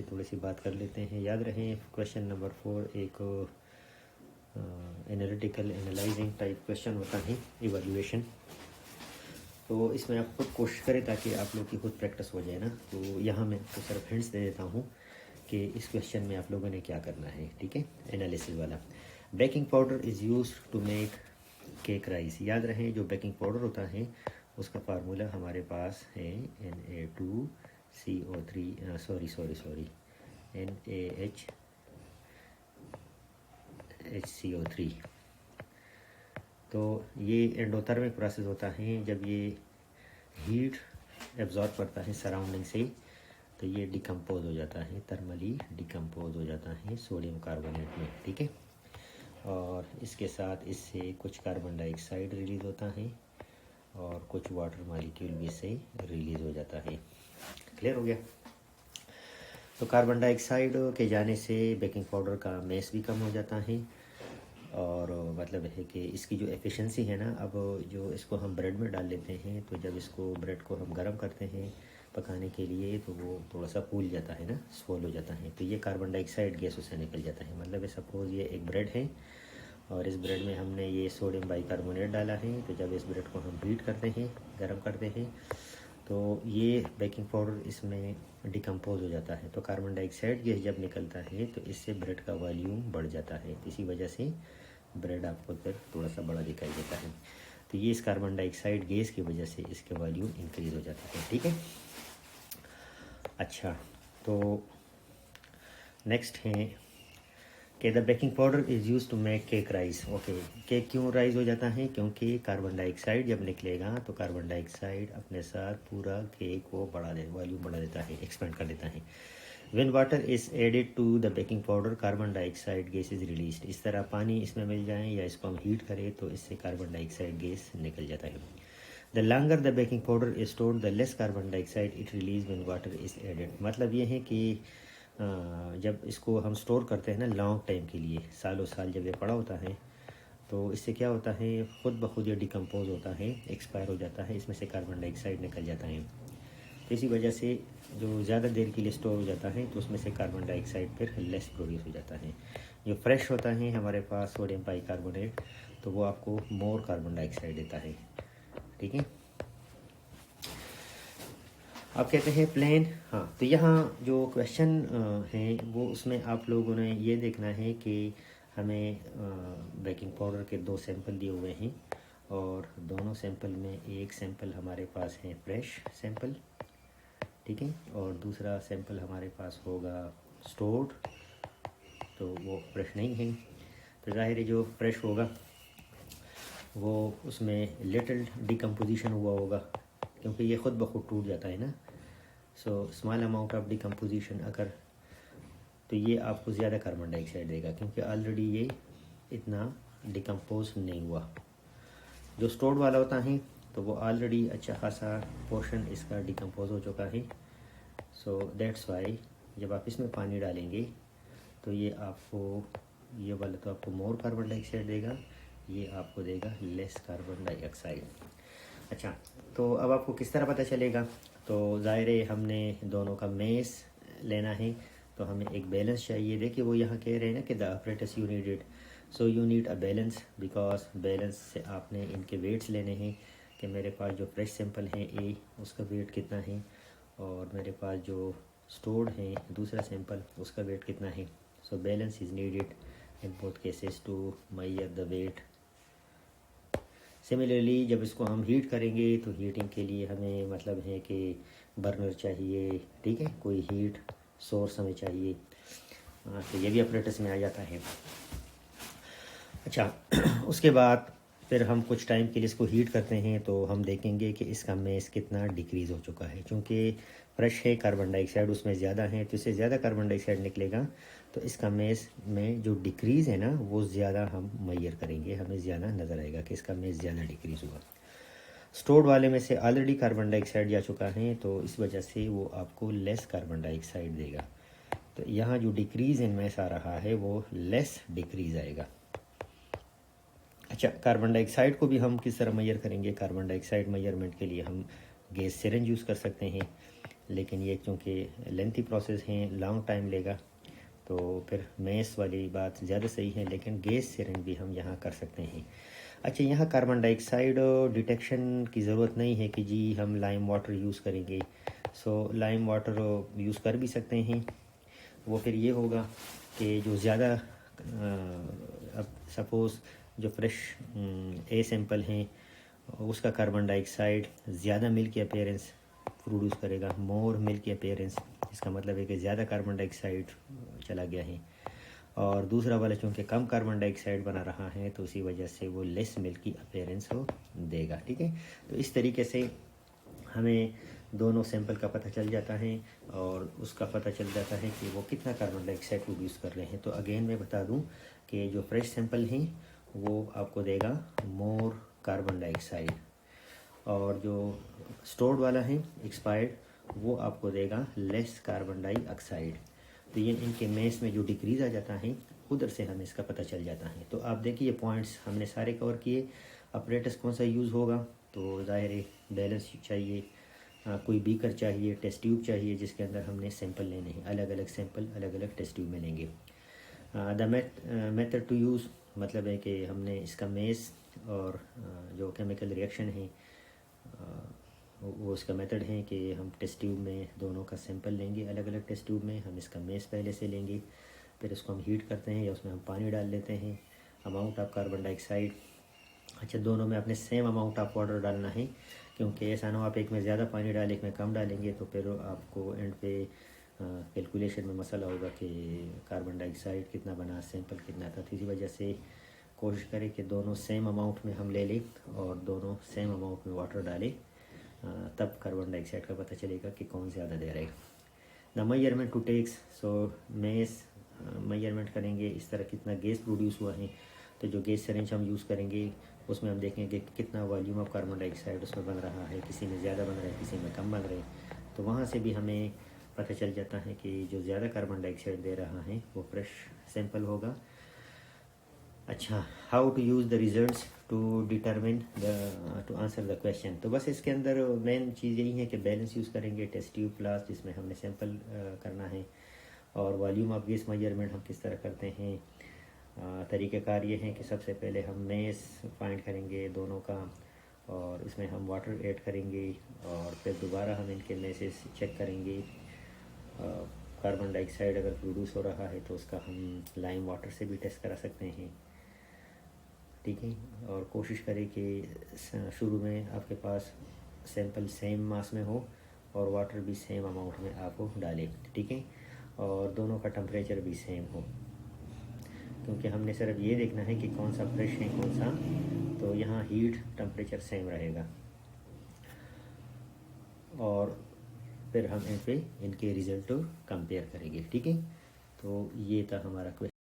थोड़ी सी बात कर लेते हैं। याद रहे क्वेश्चन नंबर 4 एक एनालिटिकल एनालाइजिंग टाइप क्वेश्चन होता है, इवैल्यूएशन। तो इसमें आप खुद कोशिश करें ताकि आप लोग की खुद प्रैक्टिस हो जाए ना। तो यहाँ मैं तो सिर्फ हिंट्स दे देता हूँ कि इस क्वेश्चन में आप लोगों ने क्या करना है, ठीक है। एनालिसिस वाला, baking powder is use to make cake rise. याद रहे जो बेकिंग पाउडर होता है उसका फार्मूला हमारे पास है Na2CO3 सॉरी NaHCO3। तो ये एंडोथर्मिक प्रोसेस होता है। जब ये हीट एब्जॉर्ब करता है सराउंडिंग से तो ये डिकम्पोज हो जाता है, थर्मली डिकम्पोज हो जाता है सोडियम कार्बोनेट में, ठीक है। और इसके साथ इससे कुछ कार्बन डाइऑक्साइड रिलीज़ होता है और कुछ वाटर मॉलिक्यूल भी इससे रिलीज़ हो जाता है। क्लियर हो गया। तो कार्बन डाइऑक्साइड के जाने से बेकिंग पाउडर का मेस भी कम हो जाता है और मतलब है कि इसकी जो एफिशिएंसी है ना, अब जो इसको हम ब्रेड में डाल लेते हैं तो जब इसको ब्रेड को हम गर्म करते हैं पकाने के लिए तो वो थोड़ा सा फूल जाता है ना, स्वॉल हो जाता है। तो ये कार्बन डाइऑक्साइड गैस उससे निकल जाता है। मतलब सपोज़ ये एक ब्रेड है और इस ब्रेड में हमने ये सोडियम बाइकार्बोनेट डाला है। तो जब इस ब्रेड को हम हीट करते हैं, गर्म करते हैं, तो ये बेकिंग पाउडर इसमें डिकम्पोज हो जाता है। तो कार्बन डाइऑक्साइड गैस जब निकलता है तो इससे ब्रेड का वॉल्यूम बढ़ जाता है। इसी वजह से ब्रेड आपको फिर थोड़ा सा बड़ा दिखाई देता है। तो ये इस कार्बन डाइऑक्साइड गैस की वजह से इसके वॉल्यूम इंक्रीज़ हो जाता है, ठीक है। अच्छा, तो नेक्स्ट है कि the baking powder is use to make cake rise. Okay, cake क्यों राइस हो जाता है? क्योंकि कार्बन डाइऑक्साइड जब निकलेगा तो कार्बन डाइऑक्साइड अपने साथ पूरा केक को बढ़ा दे, वॉल्यूम बढ़ा देता है, एक्सपेंड कर देता है। When water is added to the baking powder carbon dioxide gas is released. इस तरह पानी इसमें मिल जाए या इसको हम हीट करें तो इससे कार्बन डाइऑक्साइड गैस निकल जाता है। The longer the baking powder is stored the less carbon dioxide it release when water is added. मतलब ये है कि जब इसको हम स्टोर करते हैं ना लॉन्ग टाइम के लिए, सालों साल जब ये पड़ा होता है तो इससे क्या होता है, ख़ुद ब खुद ये डिकम्पोज होता है, एक्सपायर हो जाता है, इसमें से कार्बन डाइऑक्साइड निकल जाता है। तो इसी वजह से जो ज़्यादा देर के लिए स्टोर हो जाता है तो उसमें से कार्बन डाइऑक्साइड फिर लेस प्रोड्यूस हो जाता है। जो फ्रेश होता है हमारे पास सोडियम बाइकार्बोनेट तो वो आपको मोर कार्बन डाइऑक्साइड देता है, ठीक है। आप कहते हैं प्लेन, हाँ। तो यहाँ जो क्वेश्चन है वो उसमें आप लोगों ने ये देखना है कि हमें बेकिंग पाउडर के 2 सैंपल दिए हुए हैं और दोनों सैंपल में एक सैंपल हमारे पास है फ्रेश सैंपल, ठीक है, और दूसरा सैंपल हमारे पास होगा स्टोर्ड, तो वो फ्रेश नहीं है। तो ज़ाहिर है जो फ्रेश होगा वो उसमें लिटिल डिकम्पोजिशन हुआ होगा क्योंकि ये ख़ुद ब खुद टूट जाता है ना। So small amount of decomposition अगर, तो ये आपको ज़्यादा कार्बन डाइऑक्साइड देगा क्योंकि ऑलरेडी ये इतना डिकम्पोज नहीं हुआ। जो स्टोर्ड वाला होता है तो वो ऑलरेडी अच्छा खासा पोर्शन इसका डिकम्पोज हो चुका है। सो दैट्स वाई जब आप इसमें पानी डालेंगे तो ये आपको, ये वाला तो आपको मोर कार्बन डाइऑक्साइड देगा, ये आपको देगा लेस कार्बन डाइऑक्साइड। अच्छा, तो अब आपको किस तरह पता चलेगा? तो ज़ाहिर है हमने दोनों का मेस लेना है तो हमें एक बैलेंस चाहिए। देखिए वो यहाँ कह रहे हैं ना कि the operators you need it, so you need a balance, because balance से आपने इनके वेट्स लेने हैं कि मेरे पास जो फ्रेश सैंपल है ए उसका वेट कितना है और मेरे पास जो स्टोर्ड है दूसरा सैंपल उसका वेट कितना है। So balance is needed in both cases to measure the weight. Similarly जब इसको हम हीट करेंगे तो हीटिंग के लिए हमें मतलब है कि बर्नर चाहिए, ठीक है, कोई हीट सोर्स हमें चाहिए। तो ये भी ऑपरेटर्स में आ जाता है। अच्छा उसके बाद फिर हम कुछ टाइम के लिए इसको हीट करते हैं तो हम देखेंगे कि इसका मेस कितना डिक्रीज़ हो चुका है। क्योंकि फ्रेश है, कार्बन डाइऑक्साइड उसमें ज़्यादा है तो इससे ज़्यादा कार्बन डाइऑक्साइड निकलेगा तो इसका मेस में जो डिक्रीज़ है ना वो ज़्यादा हम मेजर करेंगे, हमें ज़्यादा नज़र आएगा कि इसका मेस ज़्यादा डिक्रीज़ हुआ। स्टोर्ड वाले में से ऑलरेडी कार्बन डाइऑक्साइड जा चुका है तो इस वजह से वो आपको लेस कार्बन डाइऑक्साइड देगा। तो यहाँ जो डिक्रीज़ इन मेस आ रहा है वो लेस डिक्रीज़ आएगा। अच्छा, कार्बन डाइऑक्साइड को भी हम किस तरह मेजर करेंगे? कार्बन डाइऑक्साइड मेजरमेंट के लिए हम गैस सिरेंज यूज़ कर सकते हैं, लेकिन ये चूँकि लेंथी प्रोसेस है, लॉन्ग टाइम लेगा, तो फिर मेस वाली बात ज़्यादा सही है, लेकिन गैस सिरिंज भी हम यहाँ कर सकते हैं। अच्छा, यहाँ कार्बन डाइऑक्साइड डिटेक्शन की ज़रूरत नहीं है कि जी हम लाइम वाटर यूज़ करेंगे। सो लाइम वाटर यूज़ कर भी सकते हैं। वो फिर ये होगा कि जो ज़्यादा अब सपोज़ जो फ्रेश ए सैंपल हैं उसका कार्बन डाइऑक्साइड ज़्यादा मिल्की अपीयरेंस प्रोड्यूस करेगा, मोर मिल्की अपीयरेंस, इसका मतलब है कि ज़्यादा कार्बन डाइऑक्साइड चला गया है। और दूसरा वाला चूँकि कम कार्बन डाइऑक्साइड बना रहा है तो इसी वजह से वो लेस मिल्की अपीयरेंस हो देगा। ठीक है, तो इस तरीके से हमें दोनों सैंपल का पता चल जाता है और उसका पता चल जाता है कि वो कितना कार्बन डाइऑक्साइड प्रोड्यूस कर रहे हैं। तो अगेन मैं बता दूं कि जो फ्रेश सैंपल हैं वो आपको देगा मोर कार्बन डाइऑक्साइड, और जो स्टोर्ड वाला है एक्सपायर्ड वो आपको देगा लेस कार्बन डाइऑक्साइड। तो ये इनके मेस में जो डिक्रीज़ आ जाता है उधर से हमें इसका पता चल जाता है। तो आप देखिए पॉइंट्स हमने सारे कवर किए। अपरेटस कौन सा यूज़ होगा, तो ज़ाहिर है बैलेंस चाहिए, कोई बीकर चाहिए, टेस्ट ट्यूब चाहिए जिसके अंदर हमने सैंपल लेने हैं, अलग अलग सैंपल अलग अलग टेस्ट ट्यूब में लेंगे। द मेथड टू यूज़ मतलब है कि हमने इसका मेस और जो केमिकल रिएक्शन है वो उसका मेथड है कि हम टेस्ट ट्यूब में दोनों का सैंपल लेंगे, अलग अलग टेस्ट ट्यूब में हम इसका मेस पहले से लेंगे, फिर उसको हम हीट करते हैं या उसमें हम पानी डाल लेते हैं। अमाउंट ऑफ कार्बन डाइऑक्साइड, अच्छा दोनों में अपने सेम अमाउंट ऑफ वाटर डालना है, क्योंकि ऐसा ना हो आप एक में ज़्यादा पानी डालें एक में कम डालेंगे तो फिर आपको एंड पे कैलकुलेशन में मसला होगा कि कार्बन डाइऑक्साइड कितना बना, सैंपल कितना था। तो इसी वजह से कोशिश करें कि दोनों सेम अमाउंट में हम ले लें और दोनों सेम अमाउंट में वाटर डालें, तब कार्बन डाइऑक्साइड का पता चलेगा कि कौन ज़्यादा दे रहा है। The measurement to takes, so mass measurement करेंगे इस तरह कितना गैस प्रोड्यूस हुआ है। तो जो गैस सिरिंज हम यूज़ करेंगे उसमें हम देखेंगे कि कितना वॉल्यूम ऑफ कार्बन डाइऑक्साइड उसमें बन रहा है, किसी में ज़्यादा बन रहा है किसी में कम बन रहा है। तो वहाँ से भी हमें पता चल जाता है कि जो ज़्यादा कार्बन डाइऑक्साइड दे रहा है वो फ्रेश सैंपल होगा। अच्छा, how to use the results to determine to answer the question. तो बस इसके अंदर मेन चीज़ यही है कि बैलेंस यूज़ करेंगे, टेस्ट ट्यूब क्लास जिसमें हमने सैंपल करना है, और वॉल्यूम ऑफ गैस मेजरमेंट हम किस तरह करते हैं। तरीक़ेकार ये है कि सबसे पहले हम मेस फाइंड करेंगे दोनों का, और इसमें हम वाटर ऐड करेंगे और फिर दोबारा हम इनके मेसेस चेक करेंगे। कार्बन डाइऑक्साइड अगर प्रोड्यूस हो रहा है तो उसका हम लाइम वाटर से भी टेस्ट करा सकते हैं। ठीक है, और कोशिश करें कि शुरू में आपके पास सैंपल सेम मास में हो और वाटर भी सेम अमाउंट में आप डालें। ठीक है, और दोनों का टेम्परेचर भी सेम हो, क्योंकि हमने सिर्फ ये देखना है कि कौन सा फ्रेश है कौन सा, तो यहाँ हीट टेम्परेचर सेम रहेगा। और फिर हम इन पे इनके रिज़ल्ट कंपेयर करेंगे। ठीक है, तो ये था हमारा क्वेश्चन।